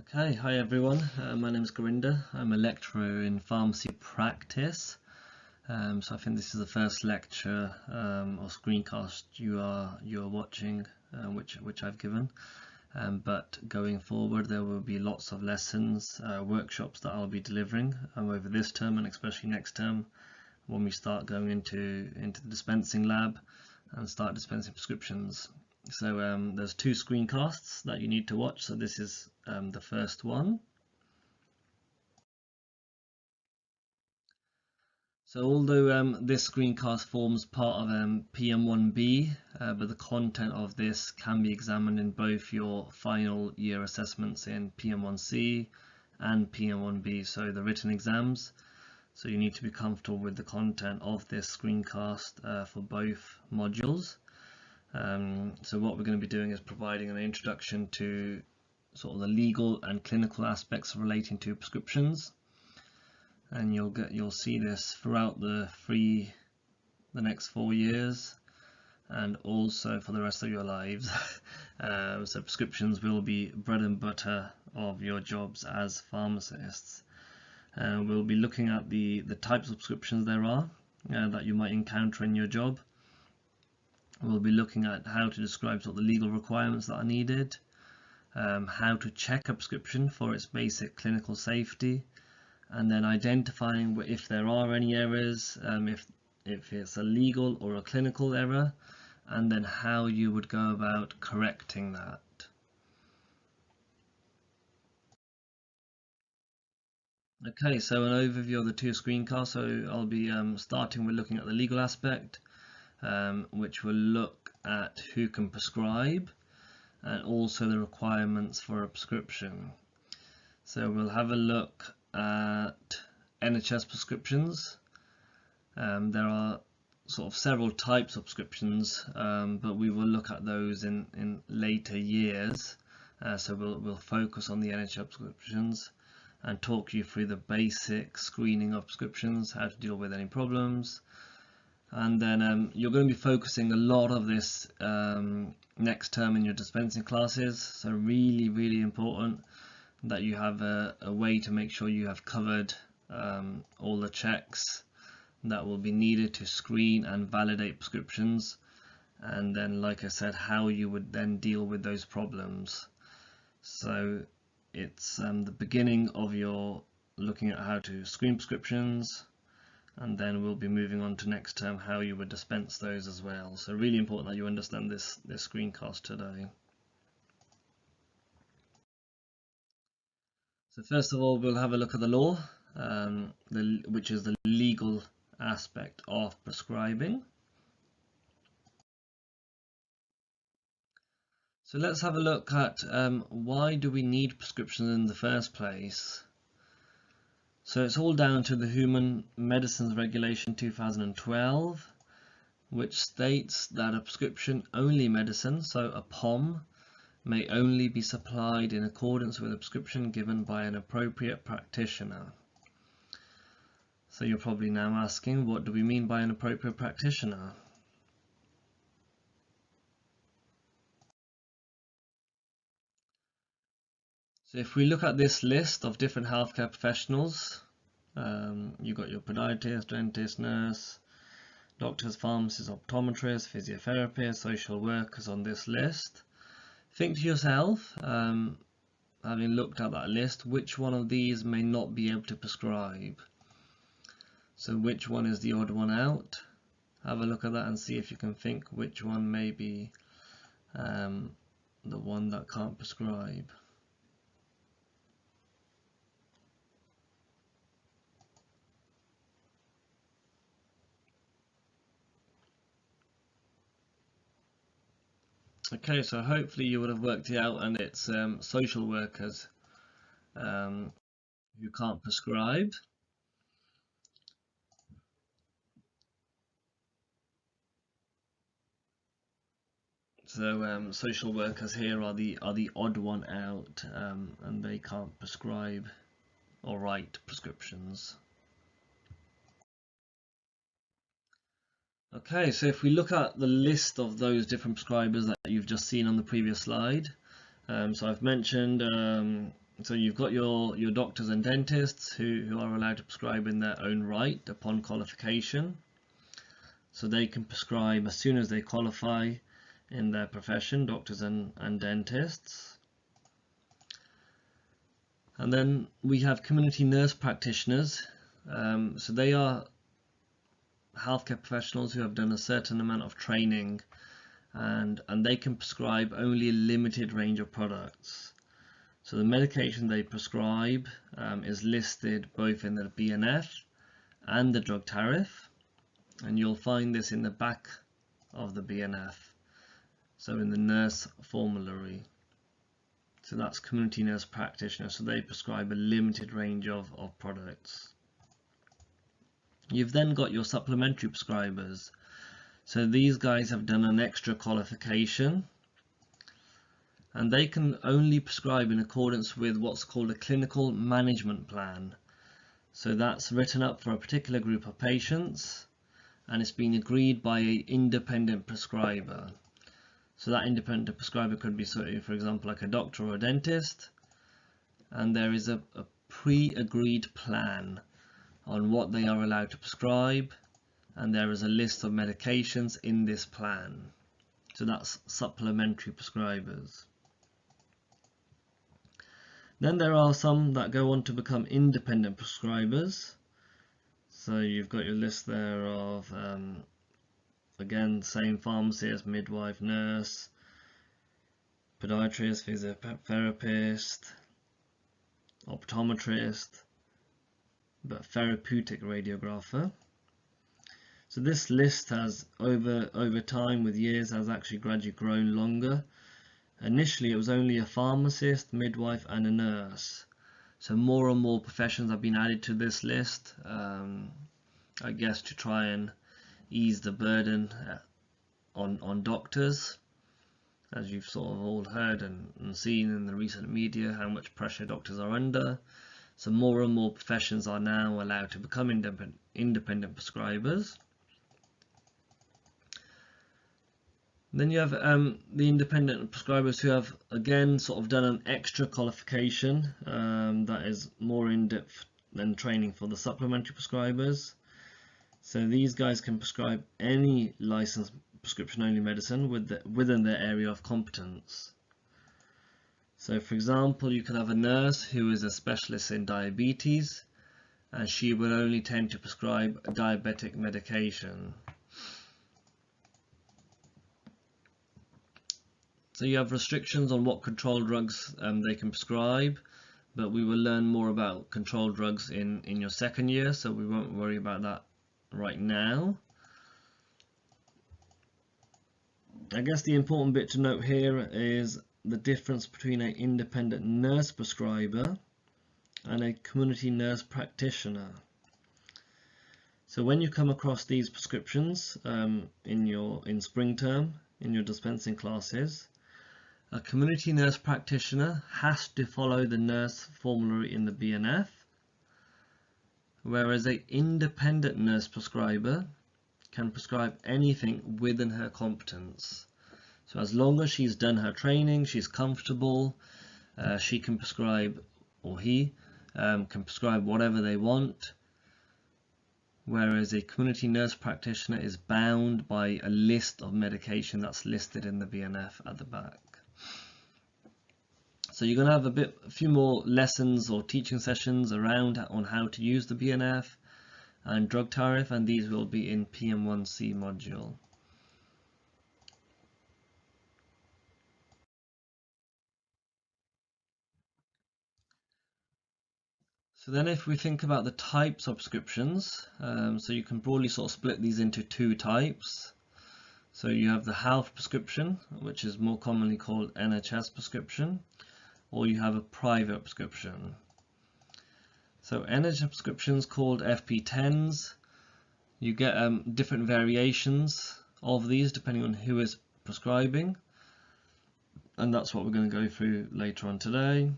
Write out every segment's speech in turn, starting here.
Okay, hi everyone. My name is Gurinder. I'm a lecturer in pharmacy practice. So I think this is the first lecture or screencast you are watching, which I've given. But going forward, there will be lots of lessons, workshops that I'll be delivering over this term and especially next term when we start going into the dispensing lab and start dispensing prescriptions. So there's two screencasts that you need to watch. So this is the first one. So although this screencast forms part of PM1B, but the content of this can be examined in both your final year assessments in PM1C and PM1B, so the written exams. So you need to be comfortable with the content of this screencast for both modules. So what we're going to be doing is providing an introduction to sort of the legal and clinical aspects relating to prescriptions, and you'll see this throughout the next 4 years and also for the rest of your lives. So prescriptions will be bread and butter of your jobs as pharmacists. We'll be looking at the types of prescriptions there are that you might encounter in your job. We'll be looking at how to describe sort of the legal requirements that are needed, how to check a prescription for its basic clinical safety, and then identifying if there are any errors, if it's a legal or a clinical error, and then how you would go about correcting that. Okay, so an overview of the two screencasts. So I'll be starting with looking at the legal aspect, which will look at who can prescribe and also the requirements for a prescription. So we'll have a look at NHS prescriptions. There are sort of several types of prescriptions, but we will look at those in later years. So we'll focus on the NHS prescriptions and talk you through the basic screening of prescriptions, how to deal with any problems. And then you're going to be focusing a lot of this next term in your dispensing classes. So really important that you have a way to make sure you have covered all the checks that will be needed to screen and validate prescriptions, and then, like I said, how you would then deal with those problems. So it's the beginning of your looking at how to screen prescriptions, and then we'll be moving on to next term how you would dispense those as well. So really important that you understand this screencast today. So first of all, we'll have a look at the law, which is the legal aspect of prescribing. So let's have a look at why do we need prescriptions in the first place. So it's all down to the Human Medicines Regulation 2012, which states that a prescription only medicine, so a POM, may only be supplied in accordance with a prescription given by an appropriate practitioner. So you're probably now asking, what do we mean by an appropriate practitioner? So if we look at this list of different healthcare professionals, you've got your podiatrist, dentist, nurse, doctors, pharmacists, optometrists, physiotherapists, social workers on this list. Think to yourself, having looked at that list, which one of these may not be able to prescribe? So which one is the odd one out? Have a look at that and see if you can think which one may be the one that can't prescribe. Okay, so hopefully you would have worked it out, and it's social workers who can't prescribe. So social workers here are the odd one out, and they can't prescribe or write prescriptions. Okay, so if we look at the list of those different prescribers that you've just seen on the previous slide, so I've mentioned So you've got your doctors and dentists who are allowed to prescribe in their own right upon qualification. So they can prescribe as soon as they qualify in their profession, doctors and dentists. And then we have community nurse practitioners. So they are healthcare professionals who have done a certain amount of training, and they can prescribe only a limited range of products. So the medication they prescribe is listed both in the BNF and the drug tariff, and you'll find this in the back of the BNF, so in the nurse formulary. So that's community nurse practitioner, so they prescribe a limited range of products. You've then got your supplementary prescribers. So these guys have done an extra qualification, and they can only prescribe in accordance with what's called a clinical management plan. So that's written up for a particular group of patients, and it's been agreed by an independent prescriber. So that independent prescriber could be, for example, like a doctor or a dentist, and there is a pre-agreed plan on what they are allowed to prescribe, and there is a list of medications in this plan. So that's supplementary prescribers. Then there are some that go on to become independent prescribers. So you've got your list there of, again, same pharmacist, midwife, nurse, podiatrist, physiotherapist, optometrist, but therapeutic radiographer. So this list has over time, with years, has actually gradually grown longer. Initially it was only a pharmacist, midwife and a nurse. So more and more professions have been added to this list, I guess to try and ease the burden on doctors, as you've sort of all heard and seen in the recent media how much pressure doctors are under. So more and more professions are now allowed to become independent prescribers. Then you have the independent prescribers who have again sort of done an extra qualification that is more in-depth than training for the supplementary prescribers. So these guys can prescribe any licensed prescription-only medicine within their area of competence. So for example, you can have a nurse who is a specialist in diabetes, and she will only tend to prescribe a diabetic medication. So you have restrictions on what controlled drugs they can prescribe, but we will learn more about controlled drugs in your second year, so we won't worry about that right now. I guess the important bit to note here is the difference between an independent nurse prescriber and a community nurse practitioner. So when you come across these prescriptions in spring term in your dispensing classes, a community nurse practitioner has to follow the nurse formulary in the BNF, whereas an independent nurse prescriber can prescribe anything within her competence. So as long as she's done her training, she's comfortable, she can prescribe, or he can prescribe whatever they want, whereas a community nurse practitioner is bound by a list of medication that's listed in the BNF at the back. So you're going to have a few more lessons or teaching sessions around on how to use the BNF and drug tariff, and these will be in PM1C module. So then if we think about the types of prescriptions, so you can broadly sort of split these into two types. So you have the health prescription, which is more commonly called NHS prescription, or you have a private prescription. So NHS prescriptions called FP10s, you get different variations of these depending on who is prescribing, and that's what we're going to go through later on today.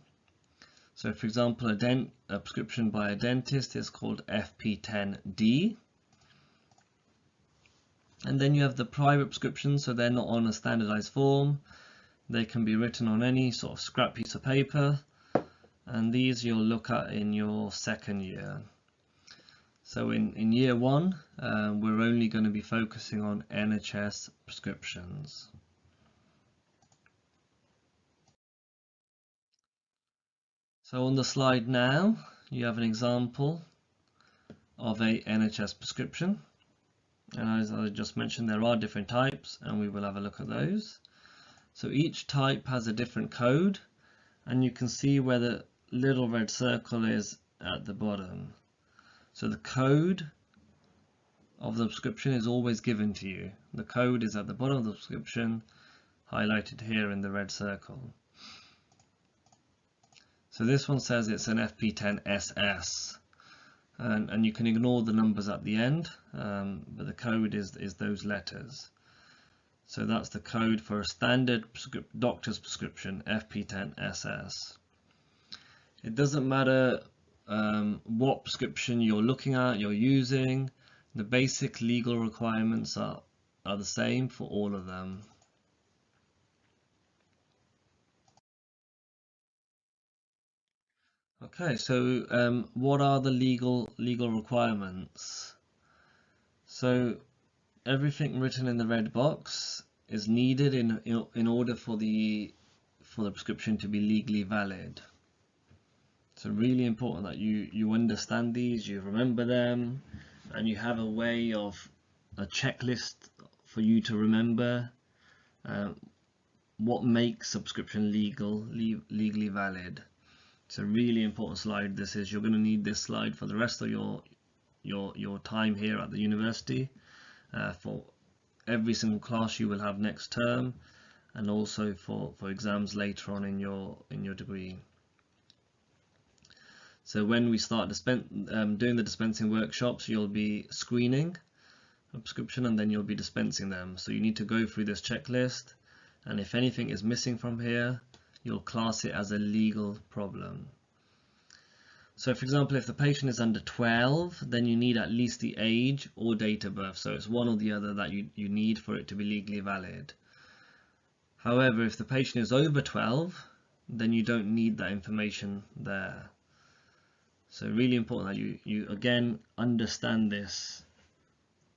So for example, a prescription by a dentist is called FP10D. And then you have the private prescriptions, so they're not on a standardized form. They can be written on any sort of scrap piece of paper, and these you'll look at in your second year. So in year one, we're only going to be focusing on NHS prescriptions. So on the slide now, you have an example of a NHS prescription. And as I just mentioned, there are different types, and we will have a look at those. So each type has a different code, and you can see where the little red circle is at the bottom. So the code of the prescription is always given to you. The code is at the bottom of the prescription, highlighted here in the red circle. So this one says it's an FP10SS, and you can ignore the numbers at the end, but the code is those letters. So that's the code for a standard doctor's prescription, FP10SS. It doesn't matter what prescription you're looking at, you're using, the basic legal requirements are the same for all of them. Okay, so what are the legal requirements? So everything written in the red box is needed in order for the prescription to be legally valid. So really important that you understand these, you remember them, and you have a way of a checklist for you to remember what makes subscription legally valid. It's a really important slide. This is, you're going to need this slide for the rest of your time here at the university, for every single class you will have next term, and also for exams later on in your degree. So when we start doing the dispensing workshops, you'll be screening a prescription and then you'll be dispensing them. So you need to go through this checklist, and if anything is missing from here, you'll class it as a legal problem. So for example, if the patient is under 12, then you need at least the age or date of birth. So it's one or the other that you need for it to be legally valid. However, if the patient is over 12, then you don't need that information there. So really important that you again understand this.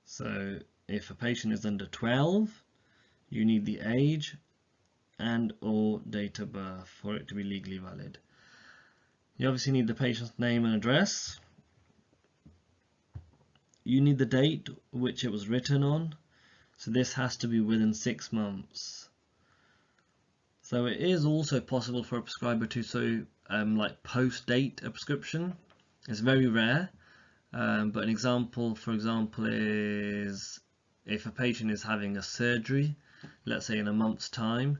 So if a patient is under 12, you need the age and or date of birth for it to be legally valid. You obviously need the patient's name and address. You need the date which it was written on. So this has to be within 6 months. So it is also possible for a prescriber to like post-date a prescription. It's very rare, but an example, for example, is if a patient is having a surgery, let's say in a month's time,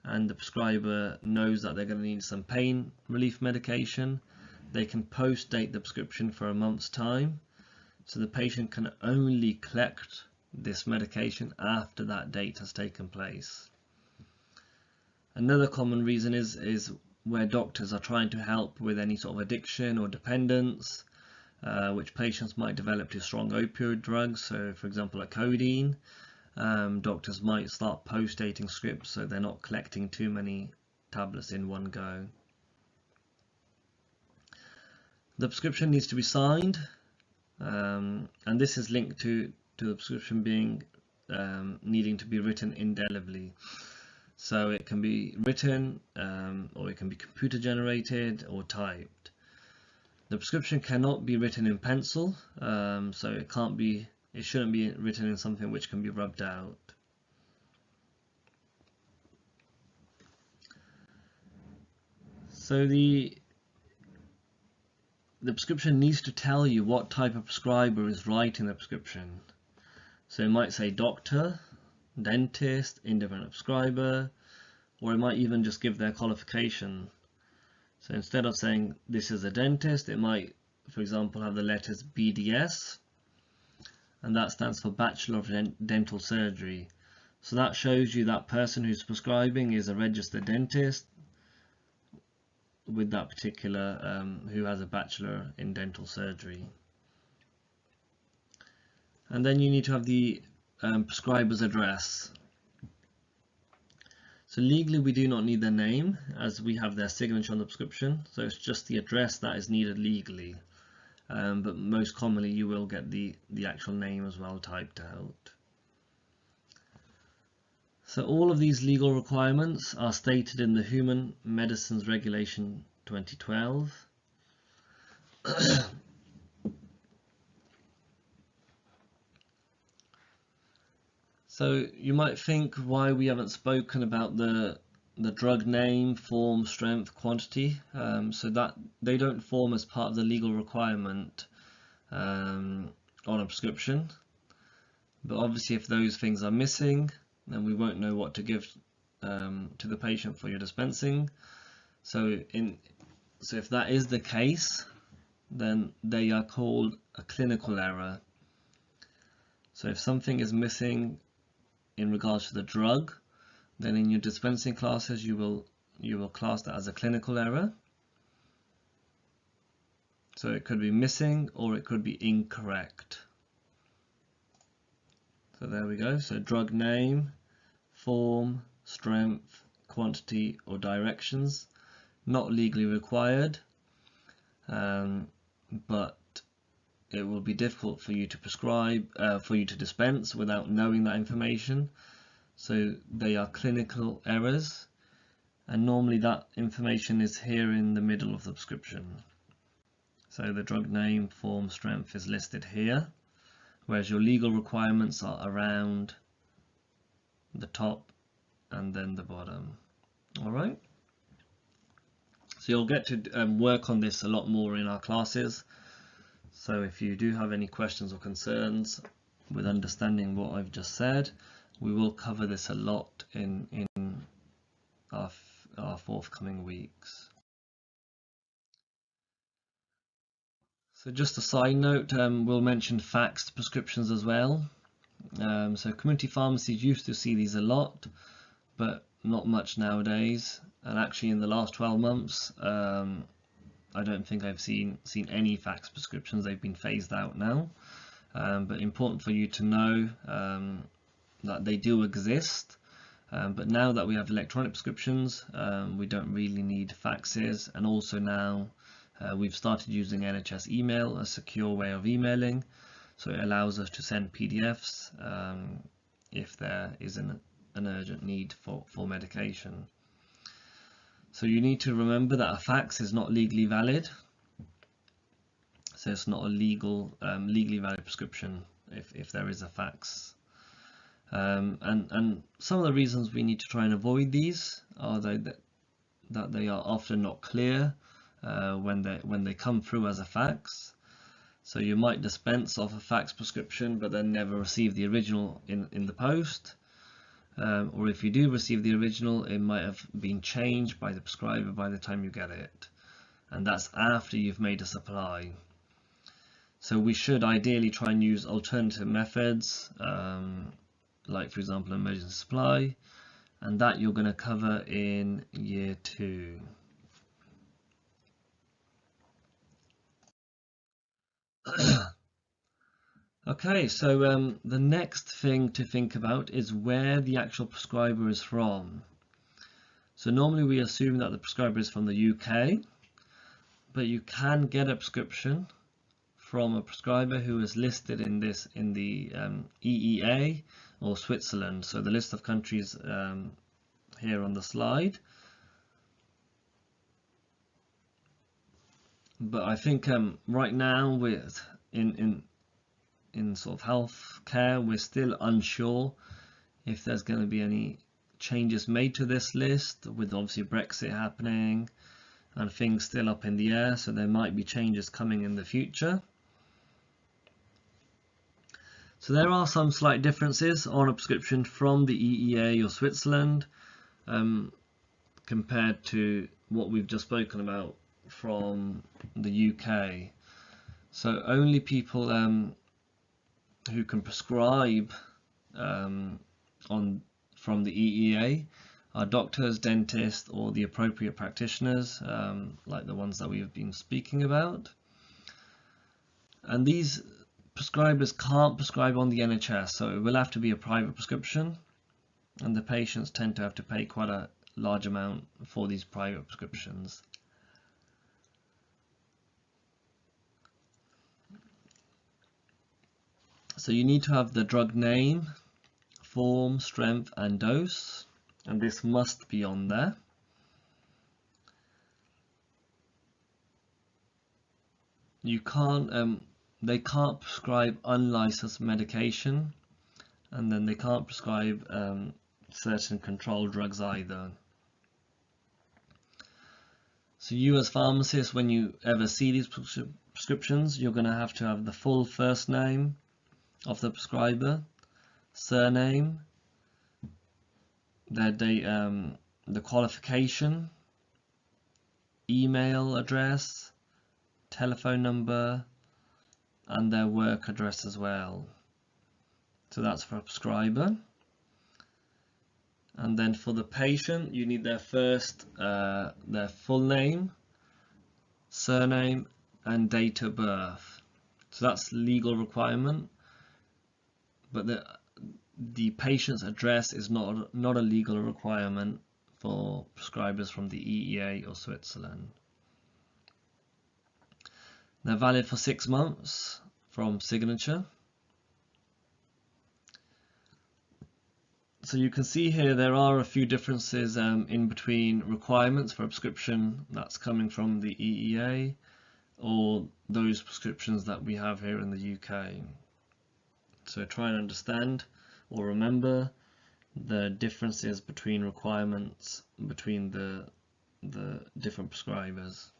and the prescriber knows that they're going to need some pain relief medication, they can post-date the prescription for a month's time, so the patient can only collect this medication after that date has taken place. Another common reason is where doctors are trying to help with any sort of addiction or dependence, which patients might develop to strong opioid drugs. So for example, like codeine, doctors might start post-dating scripts so they're not collecting too many tablets in one go. The prescription needs to be signed, and this is linked to the prescription being needing to be written indelibly. So it can be written, or it can be computer generated or typed. The prescription cannot be written in pencil, so it shouldn't be written in something which can be rubbed out. So the prescription needs to tell you what type of prescriber is writing the prescription. So it might say doctor, dentist, independent prescriber, or it might even just give their qualification. So instead of saying this is a dentist, it might, for example, have the letters BDS, and that stands for Bachelor of Dental Surgery. So that shows you that person who's prescribing is a registered dentist with that particular, who has a Bachelor in Dental Surgery. And then you need to have the prescriber's address. So legally we do not need their name, as we have their signature on the prescription, so it's just the address that is needed legally. But most commonly you will get the actual name as well typed out. So all of these legal requirements are stated in the Human Medicines Regulation 2012. So you might think why we haven't spoken about the drug name, form, strength, quantity, so that they don't form as part of the legal requirement on a prescription. But obviously if those things are missing, then we won't know what to give to the patient for your dispensing. So if that is the case, then they are called a clinical error. So if something is missing in regards to the drug, then in your dispensing classes you will class that as a clinical error. So it could be missing or it could be incorrect. So there we go. So drug name, form, strength, quantity or directions, not legally required, but it will be difficult for you to prescribe, for you to dispense without knowing that information. So they are clinical errors, and normally that information is here in the middle of the prescription. So the drug name, form, strength is listed here, whereas your legal requirements are around the top and then the bottom. All right. So you'll get to work on this a lot more in our classes. So if you do have any questions or concerns with understanding what I've just said, we will cover this a lot in our forthcoming weeks. So just a side note, we'll mention faxed prescriptions as well. So community pharmacies used to see these a lot, but not much nowadays. And actually in the last 12 months, I don't think I've seen any fax prescriptions. They've been phased out now. But important for you to know that they do exist. But now that we have electronic prescriptions, we don't really need faxes. And also now we've started using NHS email, a secure way of emailing. So it allows us to send PDFs if there is an urgent need for medication. So you need to remember that a fax is not legally valid. So it's not a legally valid prescription if there is a fax. And some of the reasons we need to try and avoid these are that they are often not clear when they come through as a fax. So you might dispense off a fax prescription but then never receive the original in the post. Or if you do receive the original, it might have been changed by the prescriber by the time you get it, and that's after you've made a supply. So we should ideally try and use alternative methods, like for example emergency supply, and that you're going to cover in year 2. Okay, so the next thing to think about is where the actual prescriber is from. So normally we assume that the prescriber is from the UK, but you can get a prescription from a prescriber who is listed in the EEA or Switzerland. So the list of countries here on the slide. But I think right now in sort of healthcare, we're still unsure if there's going to be any changes made to this list, with obviously Brexit happening and things still up in the air, so there might be changes coming in the future. So there are some slight differences on a prescription from the EEA or Switzerland compared to what we've just spoken about from the UK. So only people who can prescribe from the EEA are doctors, dentists, or the appropriate practitioners, like the ones that we have been speaking about. And these prescribers can't prescribe on the NHS, so it will have to be a private prescription. and the patients tend to have to pay quite a large amount for these private prescriptions. So you need to have the drug name, form, strength and dose, and this must be on there. You can't they can't prescribe unlicensed medication, and then they can't prescribe certain controlled drugs either. So you as pharmacists, when you ever see these prescriptions, you're going to have the full first name of the prescriber, surname, the qualification, email address, telephone number, and their work address as well. So that's for a prescriber. And then for the patient, you need their full name, surname, and date of birth. So that's legal requirement, but the patient's address is not a legal requirement for prescribers from the EEA or Switzerland. They're valid for 6 months from signature. So you can see here there are a few differences in between requirements for a prescription that's coming from the EEA or those prescriptions that we have here in the UK. So try and understand or remember the differences between requirements between the different prescribers.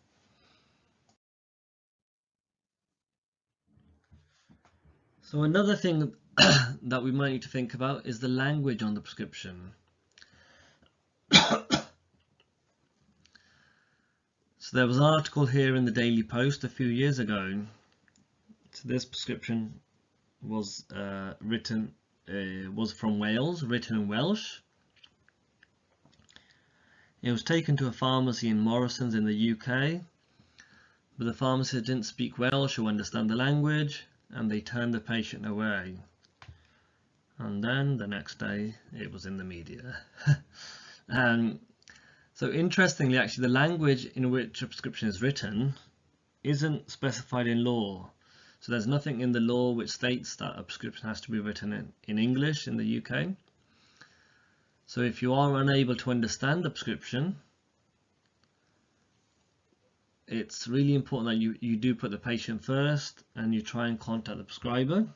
So another thing that we might need to think about is the language on the prescription. So there was an article here in the Daily Post a few years ago. So this prescription was was from Wales, written in Welsh. It was taken to a pharmacy in Morrison's in the UK, but the pharmacist didn't speak Welsh or understand the language, and they turned the patient away. And then the next day it was in the media. So interestingly, actually, the language in which a prescription is written isn't specified in law. So there's nothing in the law which states that a prescription has to be written in English in the UK. So if you are unable to understand the prescription, it's really important that you do put the patient first and you try and contact the prescriber.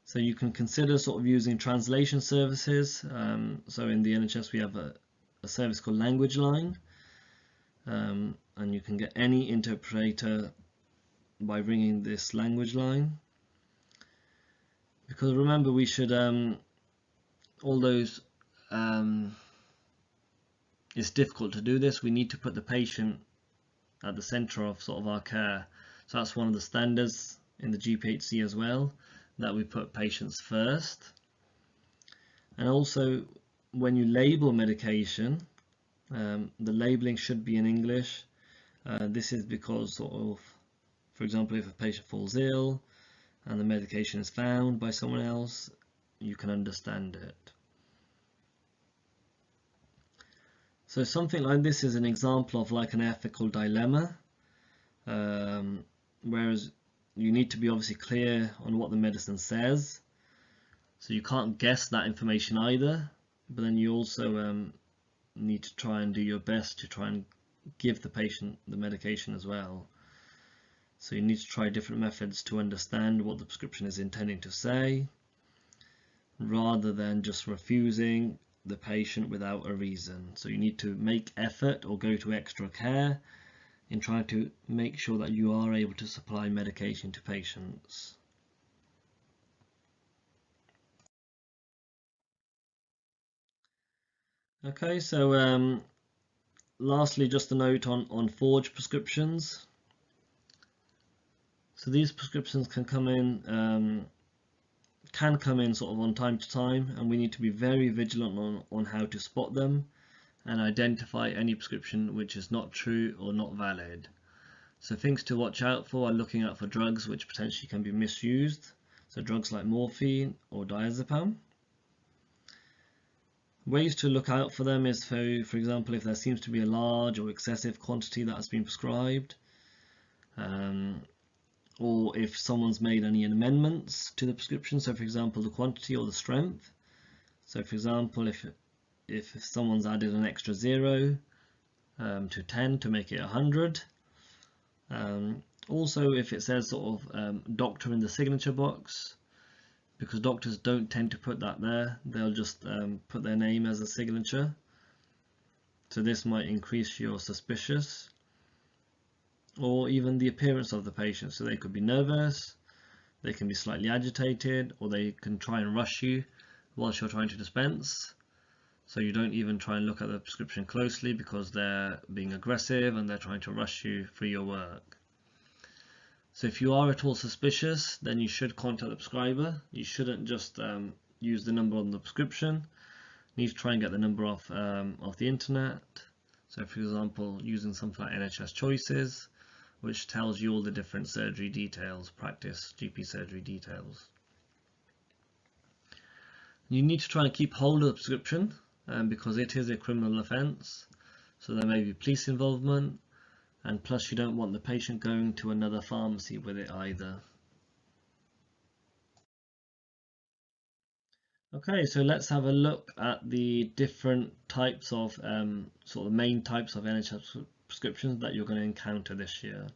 So you can consider sort of using translation services. So in the NHS we have a service called Language Line, and you can get any interpreter by ringing this language line. Because remember, we should it's difficult to do this, we need to put the patient at the center of sort of our care. So that's one of the standards in the GPHC as well, that we put patients first. And also when you label medication, the labeling should be in English. This is because sort of, for example, if a patient falls ill and the medication is found by someone else, you can understand it. So something like this is an example of like an ethical dilemma, whereas you need to be obviously clear on what the medicine says, so you can't guess that information either, but then you also need to try and do your best to try and give the patient the medication as well. So you need to try different methods to understand what the prescription is intending to say, rather than just refusing the patient without a reason. So you need to make effort or go to extra care in trying to make sure that you are able to supply medication to patients. Okay, so lastly, just a note on forged prescriptions. So these prescriptions can come in sort of on time to time, and we need to be very vigilant on how to spot them and identify any prescription which is not true or not valid. So things to watch out for are looking out for drugs which potentially can be misused, so drugs like morphine or diazepam. Ways to look out for them is, for example, if there seems to be a large or excessive quantity that has been prescribed, or if someone's made any amendments to the prescription, so for example the quantity or the strength. So for example, if someone's added an extra 0 to 10 to make it 100. Also if it says sort of doctor in the signature box, because doctors don't tend to put that there, they'll just put their name as a signature. So this might increase your suspicious. Or even the appearance of the patient, so they could be nervous, they can be slightly agitated, or they can try and rush you whilst you're trying to dispense. So you don't even try and look at the prescription closely because they're being aggressive and they're trying to rush you through your work. So if you are at all suspicious, then you should contact the prescriber. You shouldn't just use the number on the prescription. You need to try and get the number off the internet. So for example, using something like NHS Choices, which tells you all the different surgery details, practice GP surgery details. You need to try and keep hold of the prescription because it is a criminal offence, so there may be police involvement, and plus you don't want the patient going to another pharmacy with it either. Okay, so let's have a look at the different types of sort of main types of NHS prescriptions that you're going to encounter this year.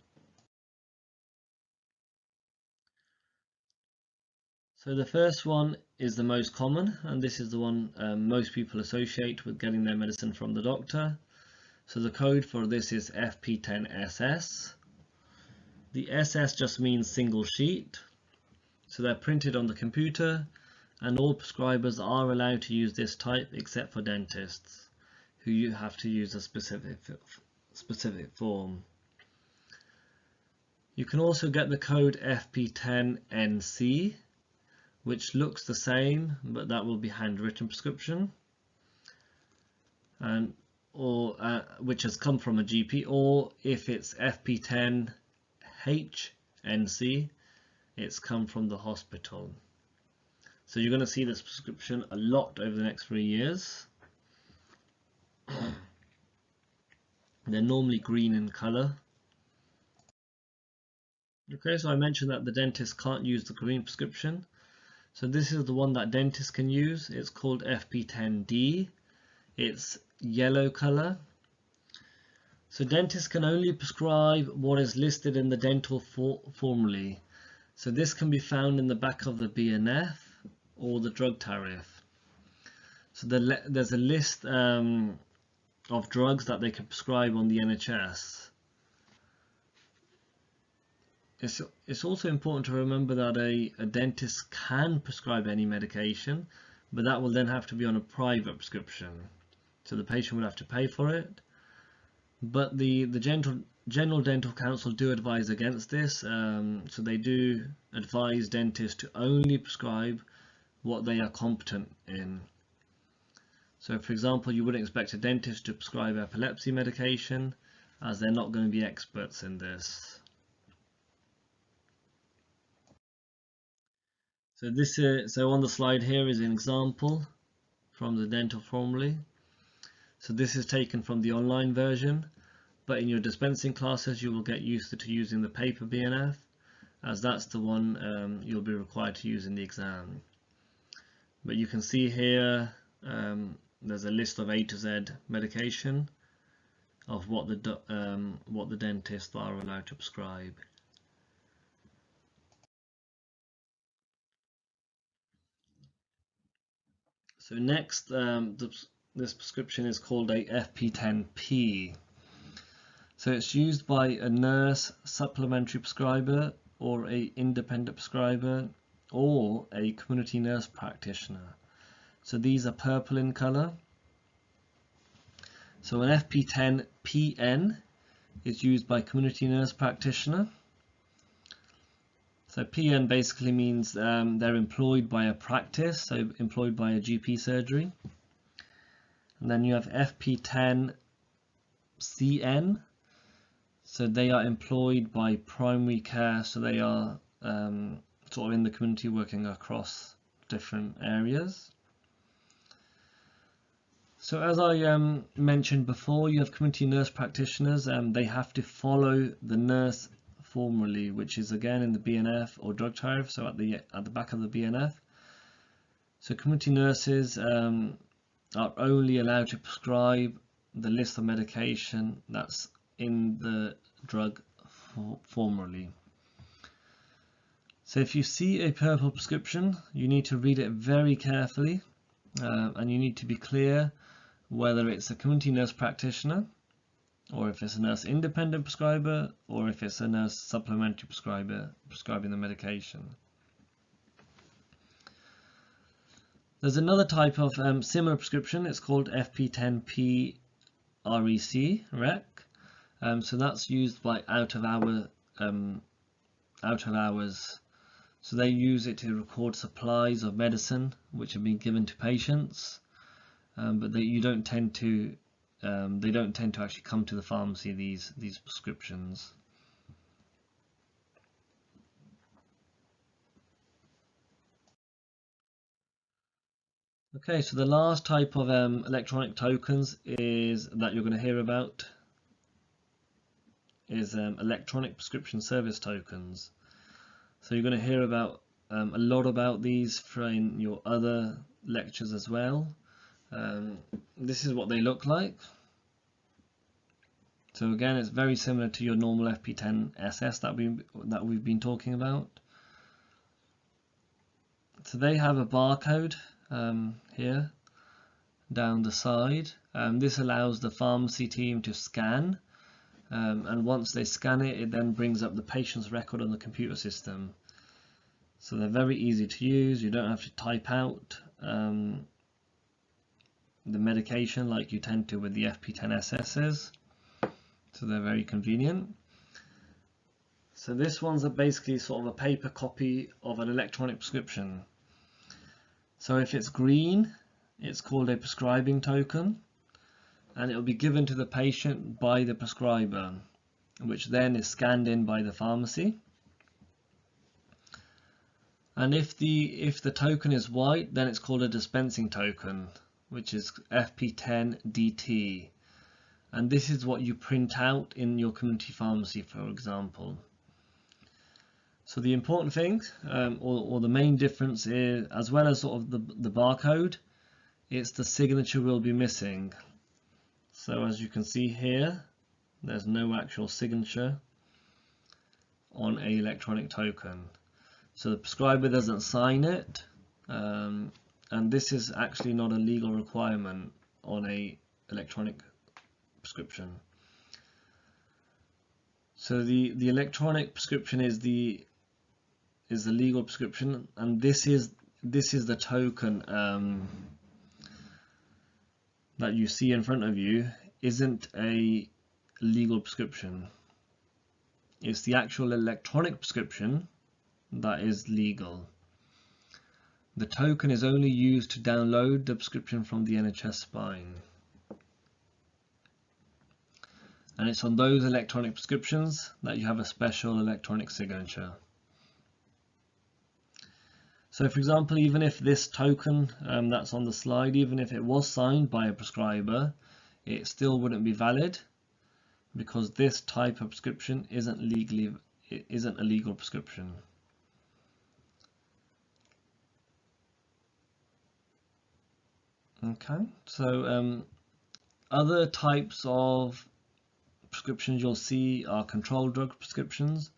So the first one is the most common, and this is the one most people associate with getting their medicine from the doctor. So the code for this is FP10SS. The SS just means single sheet, so they're printed on the computer, and all prescribers are allowed to use this type except for dentists, who you have to use a specific form. You can also get the code FP10NC, which looks the same, but that will be handwritten prescription, and which has come from a GP, or if it's FP10HNC, it's come from the hospital. So you're going to see this prescription a lot over the next 3 years. They're normally green in colour. Okay, so I mentioned that the dentist can't use the green prescription. So this is the one that dentists can use. It's called FP10D. It's yellow colour. So dentists can only prescribe what is listed in the dental formulary. So this can be found in the back of the BNF or the drug tariff. So there's a list of drugs that they can prescribe on the NHS. It's also important to remember that a dentist can prescribe any medication, but that will then have to be on a private prescription. So the patient will have to pay for it. But the General Dental Council do advise against this, so they do advise dentists to only prescribe what they are competent in. So for example, you wouldn't expect a dentist to prescribe epilepsy medication, as they're not going to be experts in this. So on the slide here is an example from the dental formulary. So this is taken from the online version, but in your dispensing classes you will get used to using the paper BNF, as that's the one you'll be required to use in the exam. But you can see here there's a list of A to Z medication of what the dentists are allowed to prescribe. So next, this prescription is called a FP10P. So it's used by a nurse, supplementary prescriber, or a independent prescriber, or a community nurse practitioner. So these are purple in colour. So an FP10PN is used by community nurse practitioner. So PN basically means they're employed by a practice, so employed by a GP surgery. And then you have FP10CN, so they are employed by primary care, so they are sort of in the community working across different areas. So as I mentioned before, you have community nurse practitioners, and they have to follow the nurse formulary, which is again in the BNF or drug tariff, so at the back of the BNF. So community nurses are only allowed to prescribe the list of medication that's in the drug formulary. So if you see a purple prescription, you need to read it very carefully, and you need to be clear whether it's a community nurse practitioner, or if it's a nurse independent prescriber, or if it's a nurse supplementary prescriber prescribing the medication. There's another type of similar prescription. It's called FP10P REC. So that's used by out of hours. So they use it to record supplies of medicine which have been given to patients, but they don't tend to actually come to the pharmacy, these prescriptions. Okay, so the last type of electronic tokens that you're going to hear about is electronic prescription service tokens. So you're going to hear about a lot about these in your other lectures as well. This is what they look like. So again, it's very similar to your normal FP10 SS that we've been talking about. So they have a barcode here down the side. This allows the pharmacy team to scan, and once they scan it, it then brings up the patient's record on the computer system. So they're very easy to use. You don't have to type out the medication like you tend to with the FP10 SSs. So they're very convenient. So this one's basically sort of a paper copy of an electronic prescription. So if it's green, it's called a prescribing token, and it will be given to the patient by the prescriber, which then is scanned in by the pharmacy. And if the token is white, then it's called a dispensing token, which is FP10DT. And this is what you print out in your community pharmacy, for example. So the important thing, or the main difference is, as well as sort of the barcode, it's the signature will be missing. So as you can see here, there's no actual signature on an electronic token. So the prescriber doesn't sign it, and this is actually not a legal requirement on an electronic prescription. So the electronic prescription is the legal prescription, and this is the token that you see in front of you isn't a legal prescription. It's the actual electronic prescription that is legal. The token is only used to download the prescription from the NHS spine. And it's on those electronic prescriptions that you have a special electronic signature. So for example, even if this token that's on the slide, even if it was signed by a prescriber, it still wouldn't be valid, because this type of prescription isn't a legal prescription. Okay, so other types of prescriptions you'll see are controlled drug prescriptions,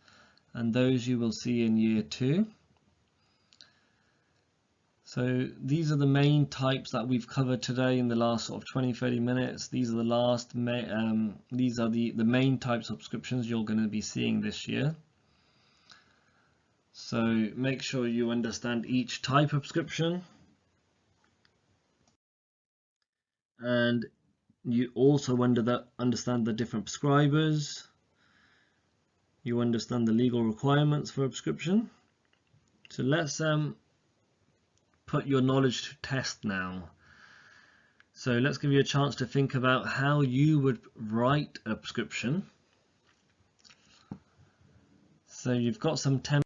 and those you will see in year 2. So these are the main types that we've covered today in the last sort of 20-30 minutes. These are the main types of prescriptions you're going to be seeing this year. So make sure you understand each type of prescription, and you also understand the different prescribers. You understand the legal requirements for a prescription. So let's put your knowledge to test now. So let's give you a chance to think about how you would write a prescription. So you've got some templates